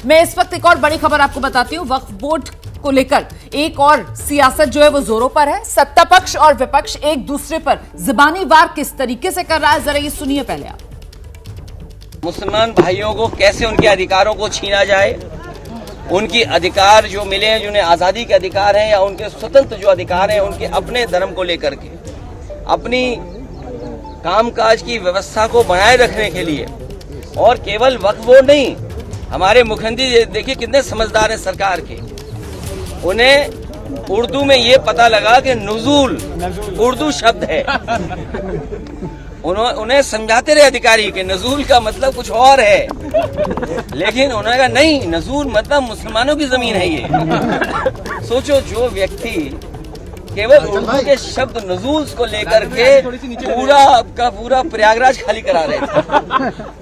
मैं इस वक्त एक और बड़ी खबर आपको बताती हूँ। वक्फ बोर्ड को लेकर एक और सियासत जो है वो जोरों पर है। सत्ता पक्ष और विपक्ष एक दूसरे पर ज़बानी वार किस तरीके से कर रहा है, जरा ये सुनिए पहले आप। मुसलमान भाइयों को कैसे उनके अधिकारों को छीना जाए, उनकी अधिकार जो मिले हैं, जिन्हें आज़ादी के अधिकार हैं या उनके स्वतंत्र जो अधिकार हैं, उनके अपने धर्म को लेकर के अपनी कामकाज की व्यवस्था को बनाए रखने के लिए। और केवल वक्फ बोर्ड नहीं, हमारे मुख्यमंत्री देखिए कितने समझदार हैं सरकार के। उन्हें उर्दू में ये पता लगा कि नुज़ूल उर्दू शब्द है। उन्हें समझाते रहे अधिकारी कि नज़ूल का मतलब कुछ और है, लेकिन उन्होंने कहा नहीं, नज़ूल मतलब मुसलमानों की जमीन है ये। सोचो, जो व्यक्ति केवल उर्दू के शब्द नज़ूल को लेकर के पूरा का पूरा प्रयागराज खाली करा रहे थे,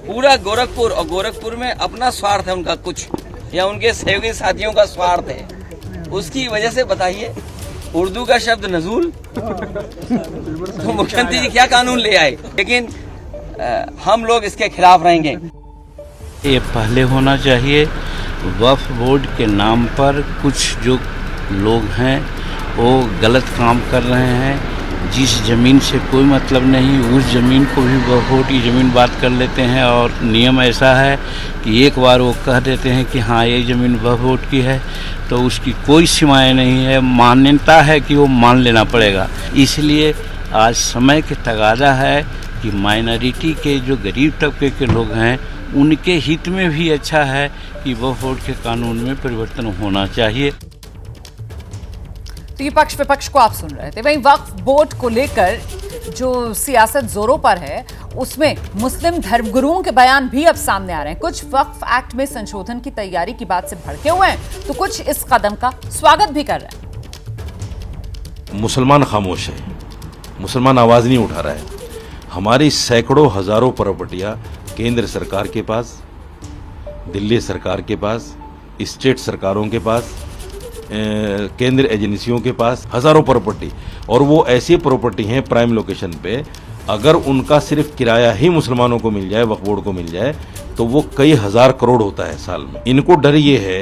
पूरा गोरखपुर, और गोरखपुर में अपना स्वार्थ है उनका कुछ, या उनके सहयोगी साथियों का स्वार्थ है, उसकी वजह से बताइए उर्दू का शब्द नज़ूल, तो मुख्यमंत्री जी क्या कानून ले आए। लेकिन हम लोग इसके खिलाफ रहेंगे। ये पहले होना चाहिए। वक्फ बोर्ड के नाम पर कुछ जो लोग हैं वो गलत काम कर रहे हैं। जिस ज़मीन से कोई मतलब नहीं, उस ज़मीन को भी वक्फ बोर्ड की ज़मीन बात कर लेते हैं। और नियम ऐसा है कि एक बार वो कह देते हैं कि हाँ ये ज़मीन वक्फ बोर्ड की है, तो उसकी कोई सीमाएं नहीं है, मान्यता है कि वो मान लेना पड़ेगा। इसलिए आज समय के तगादा है कि माइनॉरिटी के जो गरीब तबके के लोग हैं उनके हित में भी अच्छा है कि वक्फ बोर्ड के कानून में परिवर्तन होना चाहिए। तो ये पक्ष विपक्ष को आप सुन रहे थे। वहीं वक्फ बोर्ड को लेकर जो सियासत जोरों पर है उसमें मुस्लिम धर्मगुरुओं के बयान भी अब सामने आ रहे हैं। कुछ वक्फ एक्ट में संशोधन की तैयारी की बात से भड़के हुए हैं, तो कुछ इस कदम का स्वागत भी कर रहे हैं। मुसलमान खामोश है, मुसलमान आवाज नहीं उठा रहा है। हमारी सैकड़ों हजारों प्रॉपर्टियां केंद्र सरकार के पास, दिल्ली सरकार के पास, स्टेट सरकारों के पास, केंद्र एजेंसियों के पास हजारों प्रॉपर्टी, और वो ऐसी प्रॉपर्टी हैं प्राइम लोकेशन पे, अगर उनका सिर्फ किराया ही मुसलमानों को मिल जाए, वक्फ बोर्ड को मिल जाए, तो वो कई हजार करोड़ होता है साल में। इनको डर ये है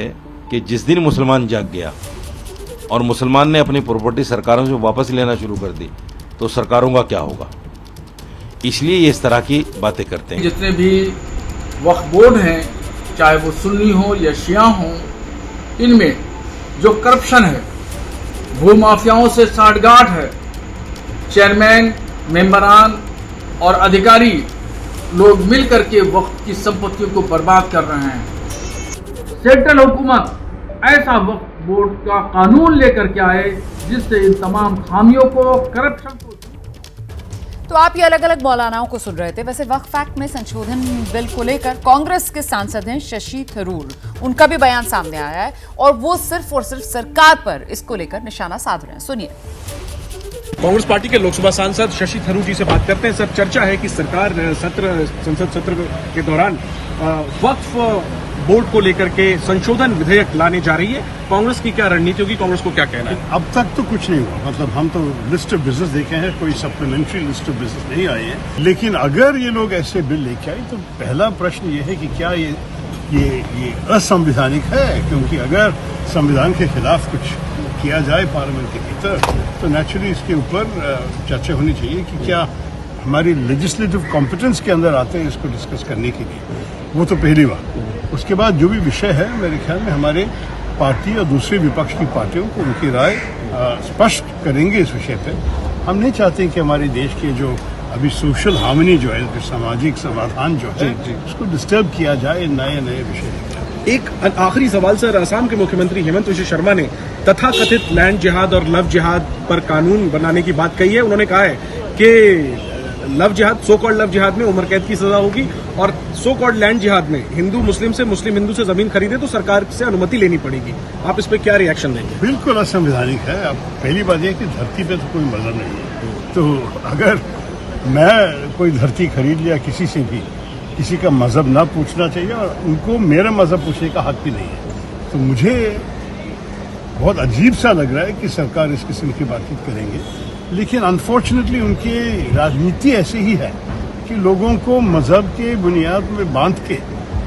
कि जिस दिन मुसलमान जाग गया और मुसलमान ने अपनी प्रॉपर्टी सरकारों से वापस लेना शुरू कर दी, तो सरकारों का क्या होगा। इसलिए ये इस तरह की बातें करते हैं। जितने भी वक्फ बोर्ड हैं, चाहे वो सुन्नी हो या शिया हो, इनमें जो करप्शन है, भूमाफियाओं से साठगांठ है, चेयरमैन, मेंबरान और अधिकारी लोग मिलकर के वक्फ की संपत्तियों को बर्बाद कर रहे हैं। सेंट्रल हुकूमत ऐसा वक्फ बोर्ड का कानून लेकर के आए जिससे इन तमाम खामियों को, करप्शन को। तो आप ये अलग अलग मौलानाओं को सुन रहे थे। वैसे वक्फ एक्ट में संशोधन बिल को लेकर कांग्रेस के सांसद हैं शशि थरूर, उनका भी बयान सामने आया है और वो सिर्फ और सिर्फ सरकार पर इसको लेकर निशाना साध रहे हैं। सुनिए। कांग्रेस पार्टी के लोकसभा सांसद शशि थरूर जी से बात करते हैं। सर, चर्चा है कि सरकार संसद सत्र के दौरान वक्फ बोर्ड को लेकर के संशोधन विधेयक लाने जा रही है। कांग्रेस की क्या रणनीति होगी, कांग्रेस को क्या कहना है? अब तक तो कुछ नहीं हुआ, मतलब हम तो लिस्ट ऑफ बिजनेस देखे हैं, कोई सप्लीमेंट्री लिस्ट ऑफ बिजनेस नहीं आई है। लेकिन अगर ये लोग ऐसे बिल लेके आए तो पहला प्रश्न ये है कि क्या ये असंवैधानिक है, क्योंकि अगर संविधान के खिलाफ कुछ किया जाए पार्लियामेंट के भीतर तो नेचुरली इसके ऊपर चर्चा होनी चाहिए कि क्या हमारी लेजिस्लेटिव कॉम्पिटेंस के अंदर आते हैं इसको डिस्कस करने के लिए। वो तो पहली बात। उसके बाद जो भी विषय है, मेरे ख्याल में हमारे पार्टी और दूसरी विपक्ष की पार्टियों को उनकी राय स्पष्ट करेंगे इस विषय पे। हम नहीं चाहते कि हमारे देश के जो अभी सोशल हार्मनी जो है, सामाजिक समाधान जो है, उसको डिस्टर्ब किया जाए नए विषय। एक आखिरी सवाल सर, असम के मुख्यमंत्री हेमंत विश्व शर्मा ने तथाकथित लैंड जिहाद और लव जिहाद पर कानून बनाने की बात कही है। उन्होंने कहा है कि लव जिहाद, सो कॉल्ड लव जिहाद में उम्र कैद की सजा होगी, और सो कॉल्ड लैंड जिहाद में हिंदू मुस्लिम से, मुस्लिम हिंदू से जमीन खरीदे तो सरकार से अनुमति लेनी पड़ेगी। आप इस पे क्या रिएक्शन देंगे? बिल्कुल असंवैधानिक है। अब पहली बात यह कि धरती पे तो कोई मतलब नहीं है, तो अगर मैं कोई धरती खरीद लिया किसी से भी, किसी का मजहब ना पूछना चाहिए और उनको मेरा मजहब पूछने का हक भी नहीं है। तो मुझे बहुत अजीब सा लग रहा है कि सरकार इस किस्म की बातचीत करेंगे, लेकिन अनफॉर्चुनेटली उनकी राजनीति ऐसी ही है कि लोगों को मजहब के बुनियाद में बांध के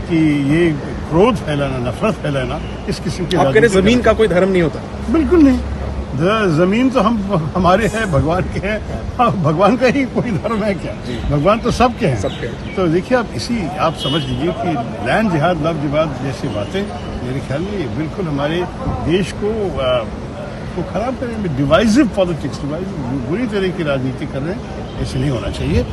कि ये क्रोध फैलाना, नफरत फैलाना, इस किस्म की आप कह रहे राजनीति जमीन का कोई धर्म नहीं होता? बिल्कुल नहीं। जमीन तो हम हमारे हैं, भगवान के हैं। हाँ, भगवान का ही कोई धर्म है क्या? भगवान तो सबके हैं। सबके हैं। तो देखिए आप समझ लीजिए कि लैंड जिहाद, लव जिहाद जैसी बातें मेरे ख्याल में ये बिल्कुल हमारे देश को खराब करेंगे। डिवाइसिव पॉलिटिक्स, बुरी तरह की राजनीति कर रहे हैं, ऐसे नहीं होना चाहिए।